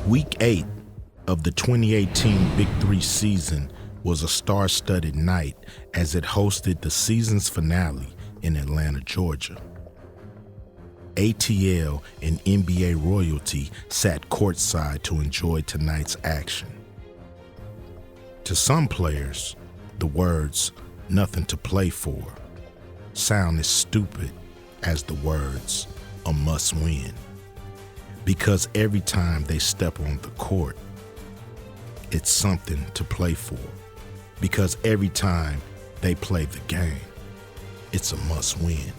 Week 8 of the 2018 Big Three season was a star-studded night as it hosted the season's finale in Atlanta, Georgia. ATL and NBA royalty sat courtside to enjoy tonight's action. To some players, the words, "nothing to play for," sound as stupid as the words, "a must-win." Because every time they step on the court, it's something to play for. Because every time they play the game, it's a must-win.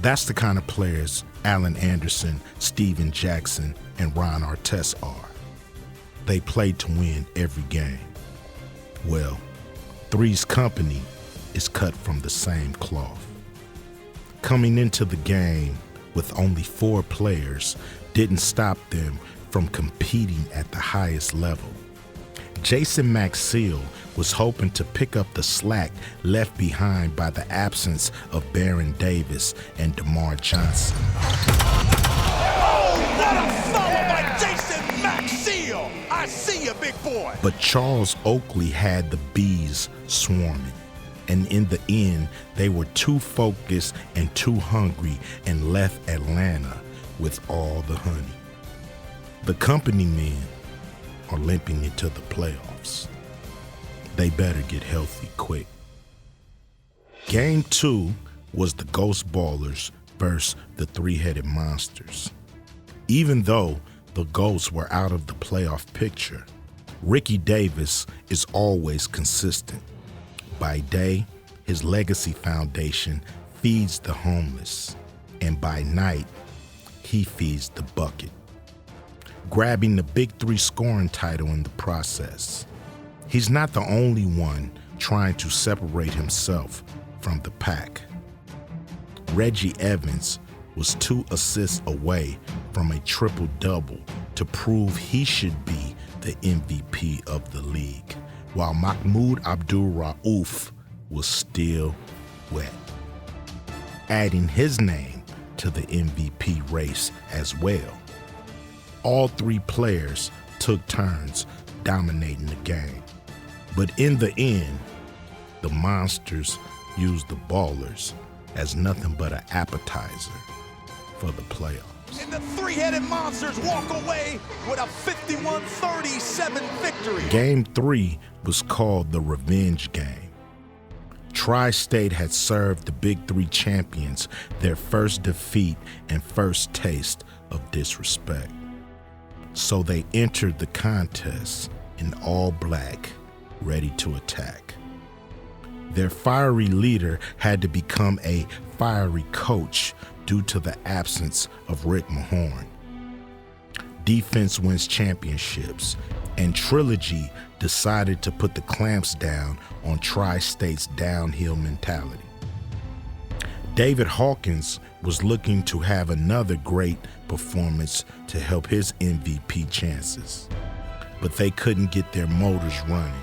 That's the kind of players Allen Anderson, Steven Jackson, and Ron Artest are. They play to win every game. Well, Three's company is cut from the same cloth. Coming into the game with only 4 players didn't stop them from competing at the highest level. Jason Maxiell was hoping to pick up the slack left behind by the absence of Baron Davis and DeMar Johnson. Oh, what a follow by Jason Maxiell! I see you, big boy! But Charles Oakley had the bees swarming, and in the end, they were too focused and too hungry and left Atlanta with all the honey. The company men are limping into the playoffs. They better get healthy quick. Game 2 was the Ghost Ballers versus the Three-Headed Monsters. Even though the Ghosts were out of the playoff picture, Ricky Davis is always consistent. By day, his Legacy Foundation feeds the homeless, and by night, he feeds the bucket, grabbing the Big Three scoring title in the process. He's not the only one trying to separate himself from the pack. Reggie Evans was 2 assists away from a triple-double to prove he should be the MVP of the league, while Mahmoud Abdul-Rauf was still wet, adding his name to the MVP race as well. All 3 players took turns dominating the game. But in the end, the Monsters used the Ballers as nothing but an appetizer for the playoffs. And the Three-Headed Monsters walk away with a 51-37 victory. Game 3 was called the Revenge Game. Tri-State had served the Big Three champions their first defeat and first taste of disrespect. So they entered the contest in all black, ready to attack. Their fiery leader had to become a fiery coach due to the absence of Rick Mahorn. Defense wins championships, and Trilogy decided to put the clamps down on Tri-State's downhill mentality. David Hawkins was looking to have another great performance to help his MVP chances, but they couldn't get their motors running.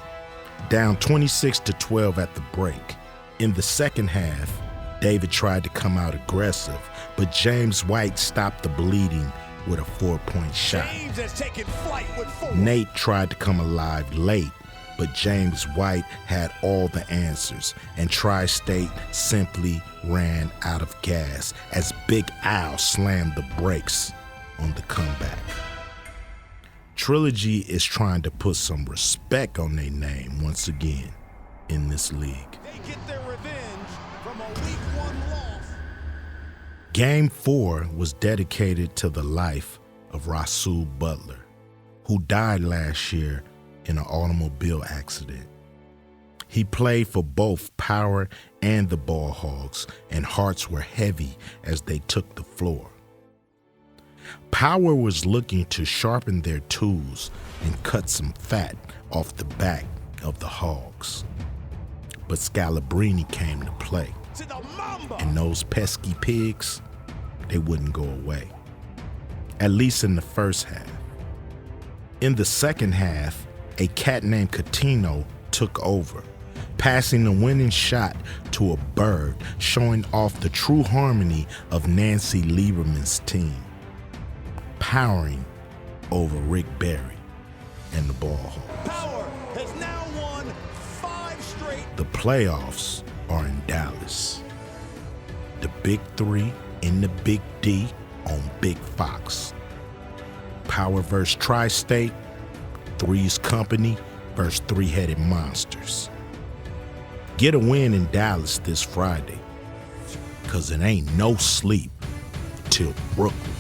Down 26-12 at the break. In the second half, David tried to come out aggressive, but James White stopped the bleeding with a 4-point shot. James has taken flight with 4. Nate tried to come alive late, but James White had all the answers, and Tri-State simply ran out of gas as Big Al slammed the brakes on the comeback. Trilogy is trying to put some respect on their name once again in this league. They get their revenge from a Week 1 loss. Game 4 was dedicated to the life of Rasul Butler, who died last year in an automobile accident. He played for both Power and the Ball Hogs, and hearts were heavy as they took the floor. Power was looking to sharpen their tools and cut some fat off the back of the Hogs. But Scalabrini came to play, To the Mamba. and those pesky pigs, they wouldn't go away, at least in the first half. In the second half, a cat named Coutinho took over, passing the winning shot to a bird, showing off the true harmony of Nancy Lieberman's team. Powering over Rick Barry and the Ball Hogs. Power has now won 5 straight. The playoffs are in Dallas. The Big Three in the Big D on Big Fox. Power versus Tri-State, Three's Company versus Three-Headed Monsters. Get a win in Dallas this Friday, 'cause it ain't no sleep till Brooklyn.